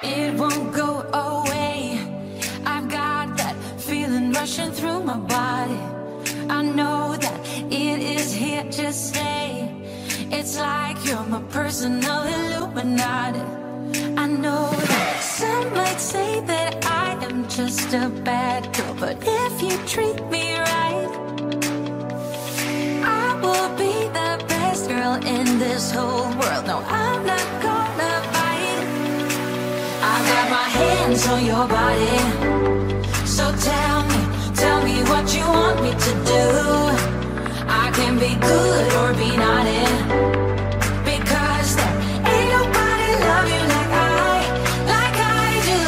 It won't go away. I've got that feeling rushing through my body. I know that it is here to stay. It's like you're my personal Illuminati. I know that some might say that I am just a bad girl, but if you treat me right, I will be the best girl in this whole world. No, I'm not gonna bite. I got my hands on your body. So tell me what you want me to do. I can be good or be naughty, because there ain't nobody love you like I do, like I do,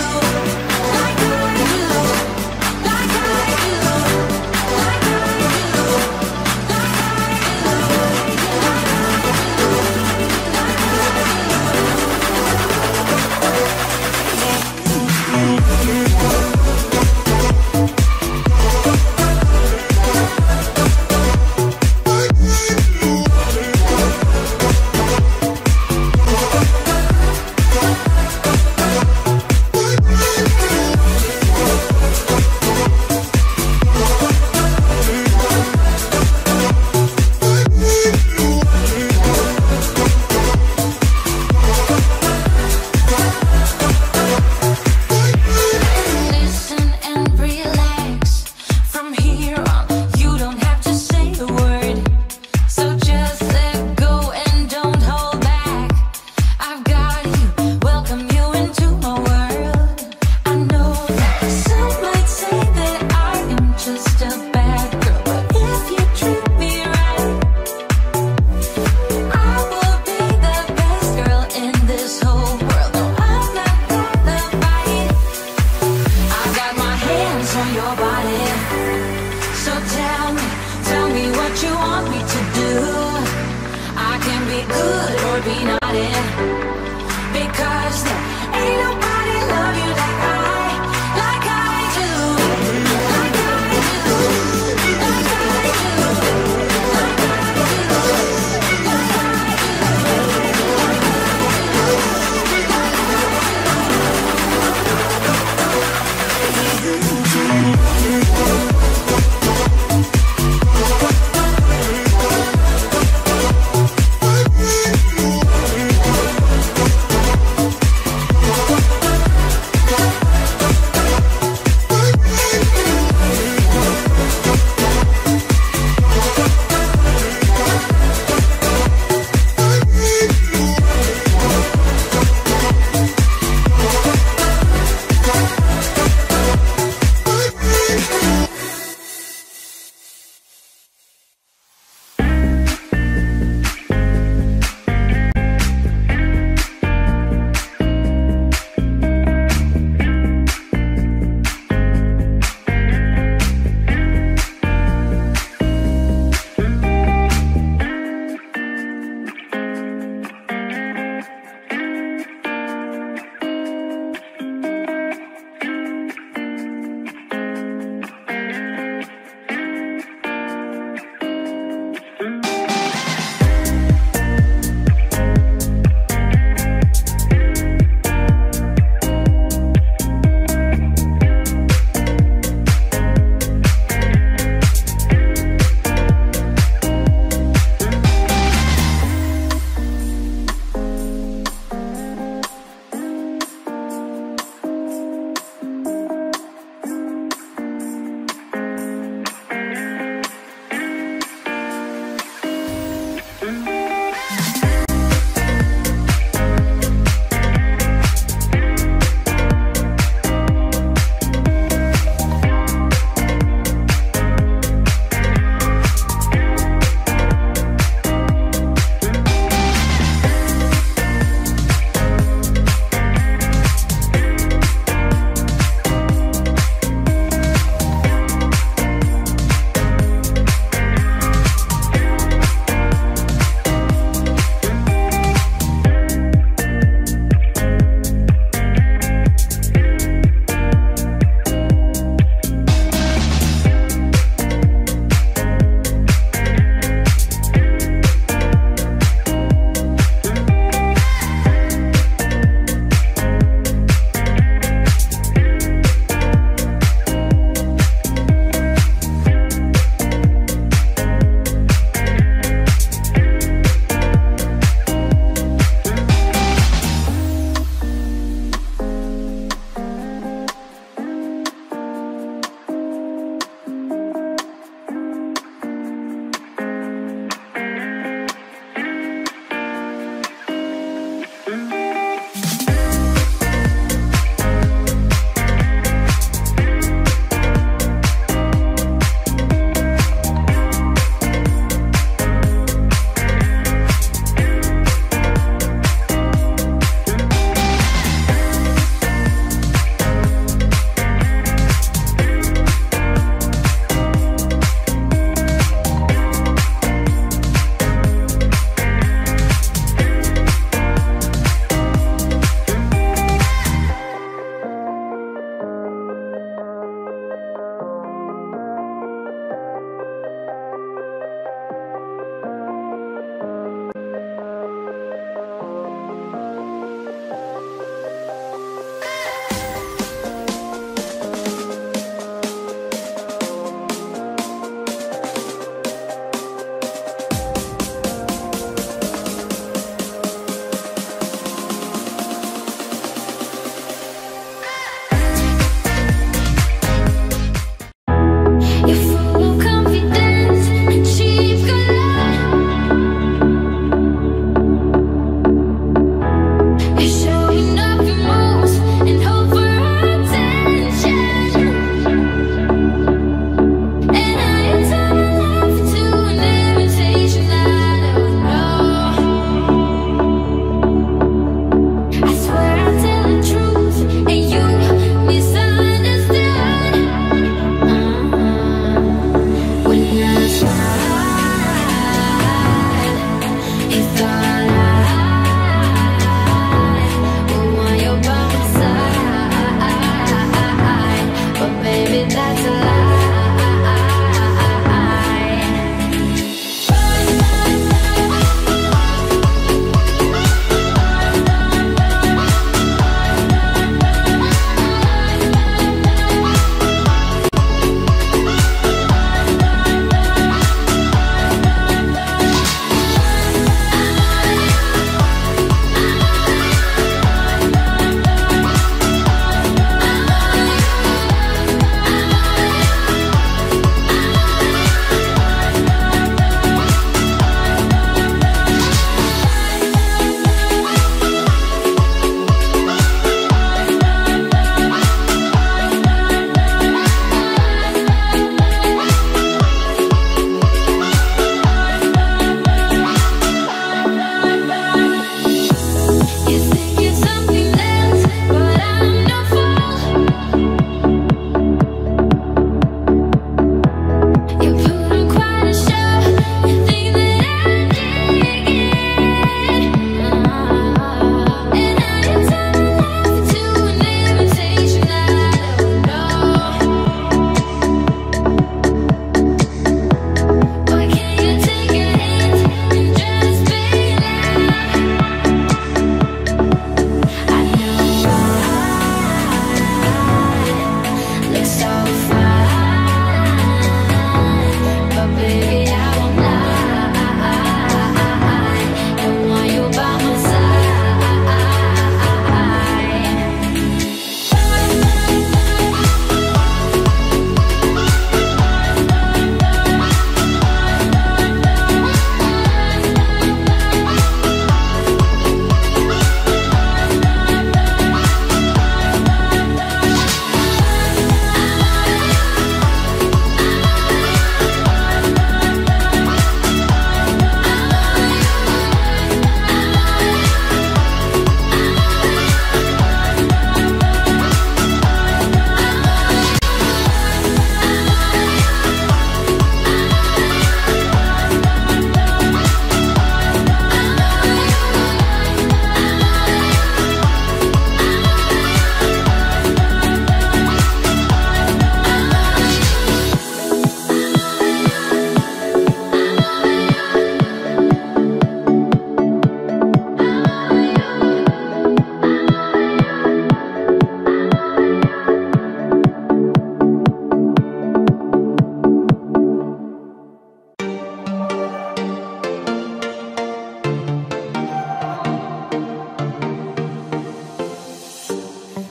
like I do, like I do, like I do, like I do.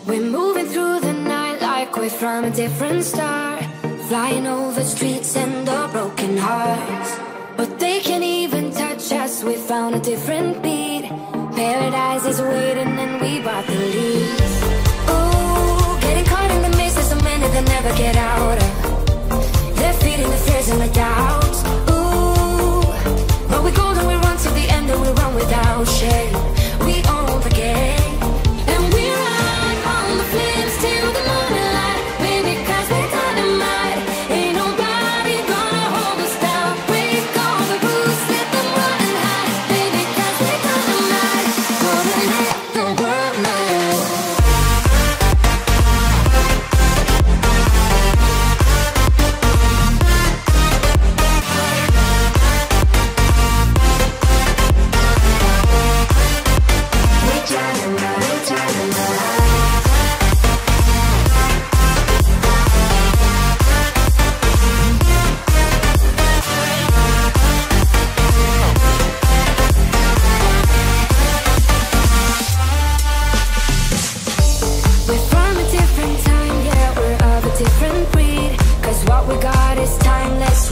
We're moving through the night like we're from a different star, flying over streets and our broken hearts. But they can't even touch us, we found a different beat. Paradise is waiting and we bought the lead. Ooh, getting caught in the mist, there's so many that never get out of. They're feeding the fears and the doubts. Ooh, but we go and we run to the end and we run without shame. We own the game. And we ride on the flames till the morning light. Baby, cause we're dynamite. Ain't nobody gonna hold us down. Break all the rules, let them run and hide. Baby, cause we're dynamite. Gonna let the world know.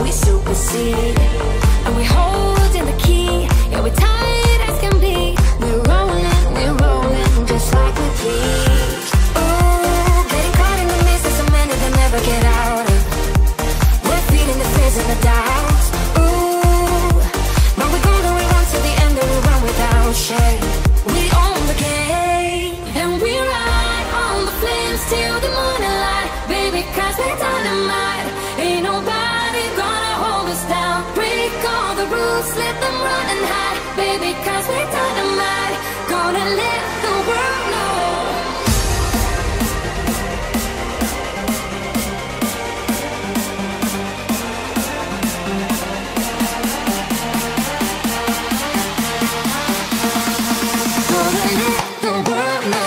We supersede, and we hold in the key. Yeah, we're tight as can be. We're rolling just like we please. Ooh, getting caught in the mist, there's so many that never get out of. We're feeding the fears and the doubts. Ooh, but we go and we run to the end and we run without shame. We own the game, and we ride on the flames till the morning light. Baby, cause we're dynamite. Ain't nobody gonna hold us down. Break all the rules, let them run and hide. Baby, cause we're dynamite. Gonna let the world know. Gonna let the world know.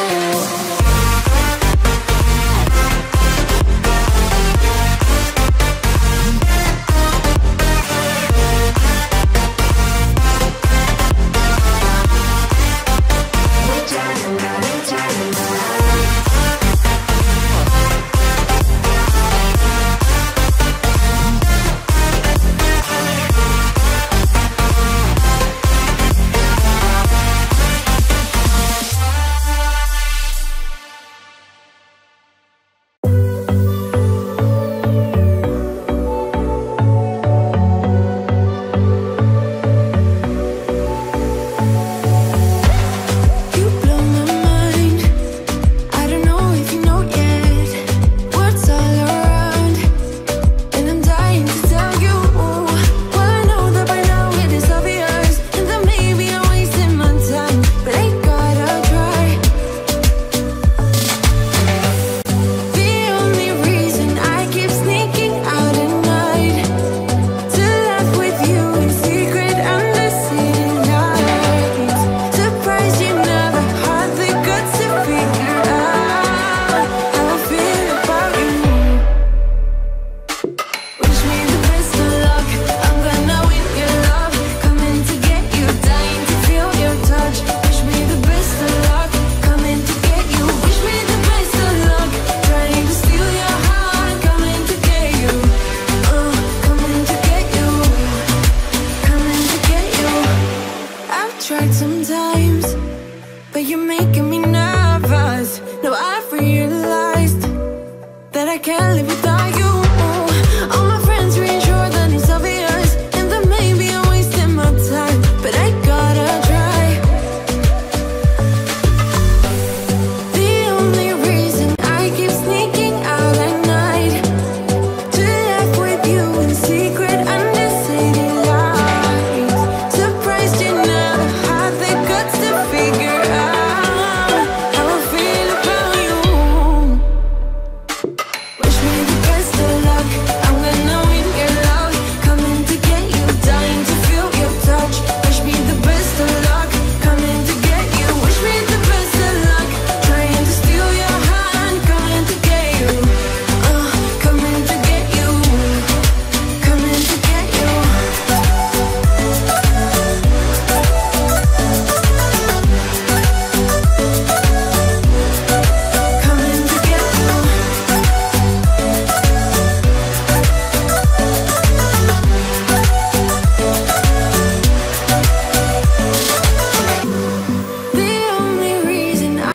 Tried sometimes, but you're making me nervous. Now I've realized that I can't live without you.